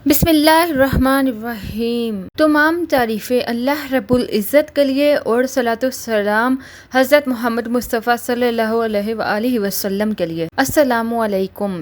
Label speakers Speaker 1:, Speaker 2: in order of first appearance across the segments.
Speaker 1: بسم اللہ الرحمن الرحیم۔ تمام تعریفیں اللہ رب العزت کے لیے اور صلاۃ والسلام حضرت محمد مصطفیٰ صلی اللہ علیہ وآلہ وسلم کے لیے۔ السلام علیکم۔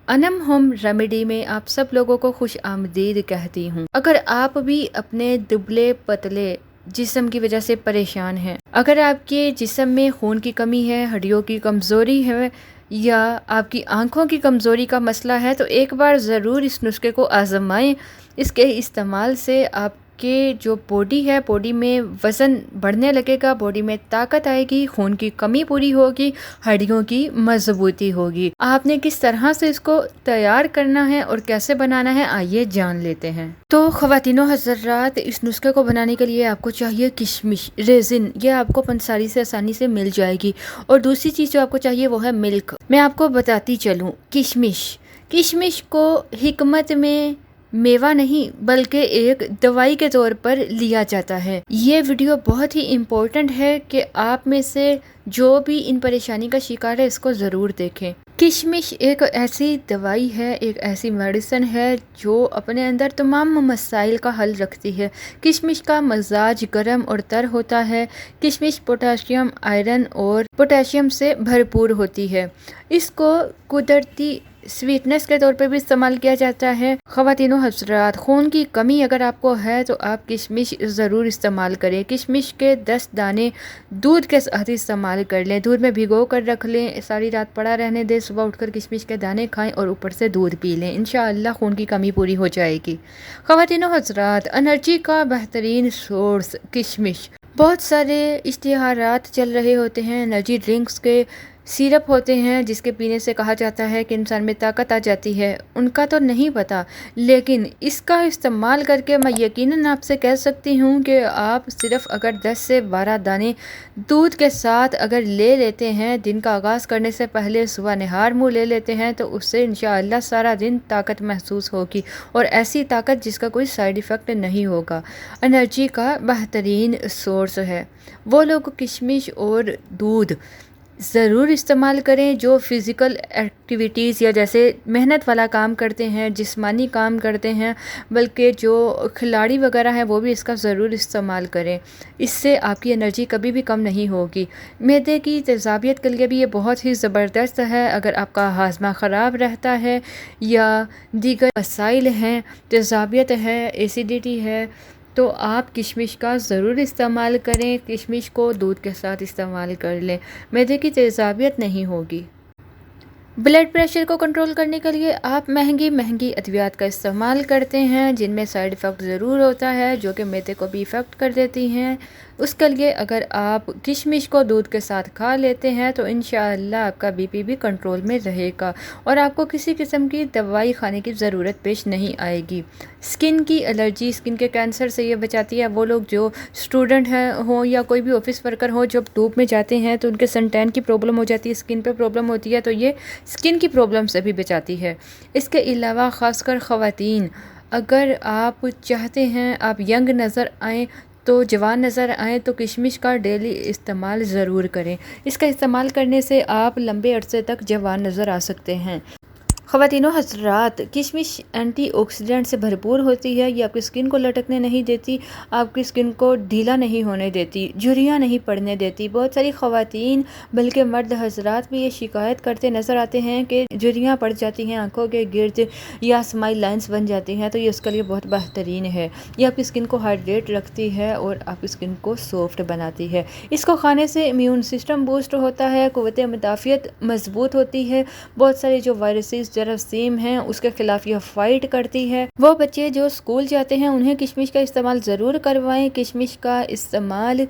Speaker 1: انم ہوم ریمیڈی میں آپ سب لوگوں کو خوش آمدید کہتی ہوں۔ اگر آپ بھی اپنے دبلے پتلے جسم کی وجہ سے پریشان ہیں، اگر آپ کے جسم میں خون کی کمی ہے، ہڈیوں کی کمزوری ہے یا آپ کی آنکھوں کی کمزوری کا مسئلہ ہے تو ایک بار ضرور اس نسخے کو آزمائیں۔ اس کے استعمال سے آپ کے جو باڈی ہے، باڈی میں وزن بڑھنے لگے گا، باڈی میں طاقت آئے گی، خون کی کمی پوری ہوگی، ہڈیوں کی مضبوطی ہوگی۔ آپ نے کس طرح سے اس کو تیار کرنا ہے اور کیسے بنانا ہے، آئیے جان لیتے ہیں۔ تو خواتین و حضرات، اس نسخے کو بنانے کے لیے آپ کو چاہیے کشمش، ریزن، یہ آپ کو پنساری سے آسانی سے مل جائے گی، اور دوسری چیز جو آپ کو چاہیے وہ ہے ملک۔ میں آپ کو بتاتی چلوں، کشمش کو حکمت میں میوہ نہیں بلکہ ایک دوائی کے طور پر لیا جاتا ہے۔ یہ ویڈیو بہت ہی امپورٹنٹ ہے کہ آپ میں سے جو بھی ان پریشانی کا شکار ہے اس کو ضرور دیکھیں۔ کشمش ایک ایسی دوائی ہے، ایک ایسی میڈیسن ہے جو اپنے اندر تمام مسائل کا حل رکھتی ہے۔ کشمش کا مزاج گرم اور تر ہوتا ہے۔ کشمش پوٹاشیم، آئرن اور پوٹاشیم سے بھرپور ہوتی ہے۔ اس کو قدرتی سویٹنس کے طور پہ بھی استعمال کیا جاتا ہے۔ خواتین و حضرات، خون کی کمی اگر آپ کو ہے تو آپ کشمش ضرور استعمال کریں۔ کشمش کے 10 دانے دودھ کے ساتھ استعمال کر لیں، دودھ میں بھگو کر رکھ لیں، ساری رات پڑا رہنے دیں، صبح اٹھ کر کشمش کے دانے کھائیں اور اوپر سے دودھ پی لیں، انشاءاللہ خون کی کمی پوری ہو جائے گی۔ خواتین و حضرات، انرجی کا بہترین سورس کشمش۔ بہت سارے اشتہارات چل رہے ہوتے ہیں، انرجی ڈرنکس کے سیرپ ہوتے ہیں جس کے پینے سے کہا جاتا ہے کہ انسان میں طاقت آ جاتی ہے، ان کا تو نہیں پتا، لیکن اس کا استعمال کر کے میں یقیناً آپ سے کہہ سکتی ہوں کہ آپ صرف اگر 10 سے 12 دانے دودھ کے ساتھ اگر لے لیتے ہیں، دن کا آغاز کرنے سے پہلے صبح نہار منہ لے لیتے ہیں تو اس سے انشاءاللہ سارا دن طاقت محسوس ہوگی، اور ایسی طاقت جس کا کوئی سائیڈ ایفیکٹ نہیں ہوگا۔ انرجی کا بہترین سورس ہے۔ وہ لوگ کشمش اور دودھ ضرور استعمال کریں جو فزیکل ایکٹیویٹیز یا جیسے محنت والا کام کرتے ہیں، جسمانی کام کرتے ہیں، بلکہ جو کھلاڑی وغیرہ ہیں وہ بھی اس کا ضرور استعمال کریں۔ اس سے آپ کی انرجی کبھی بھی کم نہیں ہوگی۔ معدے کی تیزابیت کے لیے بھی یہ بہت ہی زبردست ہے۔ اگر آپ کا ہاضمہ خراب رہتا ہے یا دیگر مسائل ہیں، تیزابیت ہے، ایسیڈیٹی ہے، تو آپ کشمش کا ضرور استعمال کریں۔ کشمش کو دودھ کے ساتھ استعمال کر لیں، معدے کی تیزابیت نہیں ہوگی۔ بلڈ پریشر کو کنٹرول کرنے کے لیے آپ مہنگی ادویات کا استعمال کرتے ہیں جن میں سائیڈ ایفیکٹ ضرور ہوتا ہے، جو کہ معدے کو بھی ایفیکٹ کر دیتی ہیں۔ اس کے لیے اگر آپ کشمش کو دودھ کے ساتھ کھا لیتے ہیں تو انشاءاللہ آپ کا بی پی بھی کنٹرول میں رہے گا اور آپ کو کسی قسم کی دوائی کھانے کی ضرورت پیش نہیں آئے گی۔ اسکن کی الرجی، اسکن کے کینسر سے یہ بچاتی ہے۔ وہ لوگ جو اسٹوڈنٹ ہوں یا کوئی بھی آفس ورکر ہو، جب دھوپ میں جاتے ہیں تو ان کے سن ٹین کی پرابلم ہو جاتی ہے، اسکن پہ پرابلم ہوتی ہے، تو یہ اسکن کی پرابلم سے بھی بچاتی ہے۔ اس کے علاوہ خاص کر خواتین، اگر آپ چاہتے ہیں آپ ینگ نظر آئیں تو جوان نظر آئیں تو کشمش کا ڈیلی استعمال ضرور کریں۔ اس کا استعمال کرنے سے آپ لمبے عرصے تک جوان نظر آ سکتے ہیں۔ خواتین و حضرات، کشمش اینٹی آکسیڈنٹ سے بھرپور ہوتی ہے۔ یہ آپ کی اسکن کو لٹکنے نہیں دیتی، آپ کی اسکن کو ڈھیلا نہیں ہونے دیتی، جھریاں نہیں پڑنے دیتی۔ بہت ساری خواتین بلکہ مرد حضرات بھی یہ شکایت کرتے نظر آتے ہیں کہ جھریاں پڑ جاتی ہیں آنکھوں کے گرد یا اسمائل لائنز بن جاتی ہیں، تو یہ اس کے لیے بہت بہترین ہے۔ یہ آپ کی اسکن کو ہائیڈریٹ رکھتی ہے اور آپ کی اسکن کو سافٹ بناتی ہے۔ اس کو کھانے سے امیون سسٹم بوسٹ ہوتا ہے، قوت مدافعت مضبوط ہوتی ہے، بہت سارے جو وائرسز جراثیم ہیں اس کے خلاف یہ فائٹ کرتی ہے۔ وہ بچے جو اسکول جاتے ہیں انہیں کشمش کا استعمال ضرور کروائیں۔ کشمش کا استعمال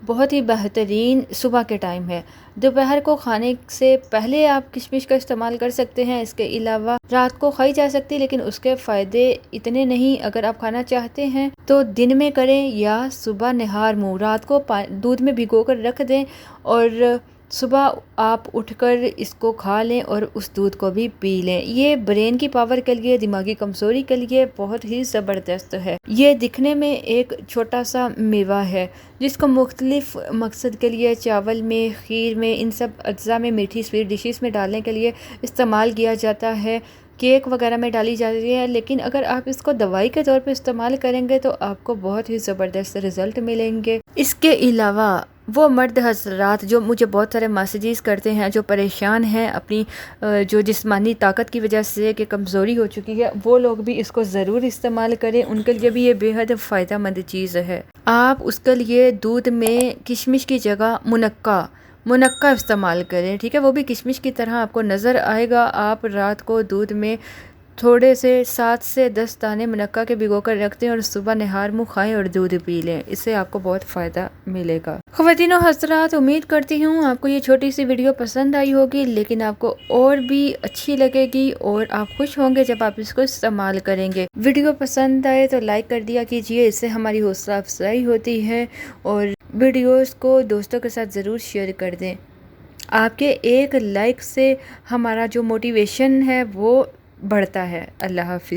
Speaker 1: بہت ہی بہترین صبح کے ٹائم ہے۔ دوپہر کو کھانے سے پہلے آپ کشمش کا استعمال کر سکتے ہیں۔ اس کے علاوہ رات کو کھائی جا سکتی لیکن اس کے فائدے اتنے نہیں۔ اگر آپ کھانا چاہتے ہیں تو دن میں کریں یا صبح نہار منہ، رات کو دودھ میں بھگو کر رکھ دیں اور صبح آپ اٹھ کر اس کو کھا لیں اور اس دودھ کو بھی پی لیں۔ یہ برین کی پاور کے لیے، دماغی کمزوری کے لیے بہت ہی زبردست ہے۔ یہ دکھنے میں ایک چھوٹا سا میوہ ہے جس کو مختلف مقصد کے لیے چاول میں، خیر میں، ان سب اجزاء میں، میٹھی سویٹ ڈشز میں ڈالنے کے لیے استعمال کیا جاتا ہے۔ کیک وغیرہ میں ڈالی جاتی ہے، لیکن اگر آپ اس کو دوائی کے طور پہ استعمال کریں گے تو آپ کو بہت ہی زبردست رزلٹ ملیں گے۔ اس کے علاوہ وہ مرد حضرات جو مجھے بہت سارے میسیجز کرتے ہیں، جو پریشان ہیں اپنی جو جسمانی طاقت کی وجہ سے کہ کمزوری ہو چکی ہے، وہ لوگ بھی اس کو ضرور استعمال کریں، ان کے لیے بھی یہ بے حد فائدہ مند چیز ہے۔ آپ اس کے لیے دودھ میں کشمش کی جگہ منقع استعمال کریں، ٹھیک ہے، وہ بھی کشمش کی طرح آپ کو نظر آئے گا۔ آپ رات کو دودھ میں تھوڑے سے 7 سے 10 دانے منقع کے بھگو کر رکھ دیں اور صبح نہار منہ کھائیں اور دودھ پی لیں، اس سے آپ کو بہت فائدہ ملے گا۔ خواتین و حضرات، امید کرتی ہوں آپ کو یہ چھوٹی سی ویڈیو پسند آئی ہوگی، لیکن آپ کو اور بھی اچھی لگے گی اور آپ خوش ہوں گے جب آپ اس کو استعمال کریں گے۔ ویڈیو پسند آئے تو لائک کر دیا کیجیے، اس سے ہماری حوصلہ افزائی ہوتی ہے، اور ویڈیوز کو دوستوں کے ساتھ ضرور شیئر کر دیں۔ آپ کے ایک لائک سے ہمارا جو موٹیویشن ہے وہ بڑھتا ہے۔ اللہ حافظ۔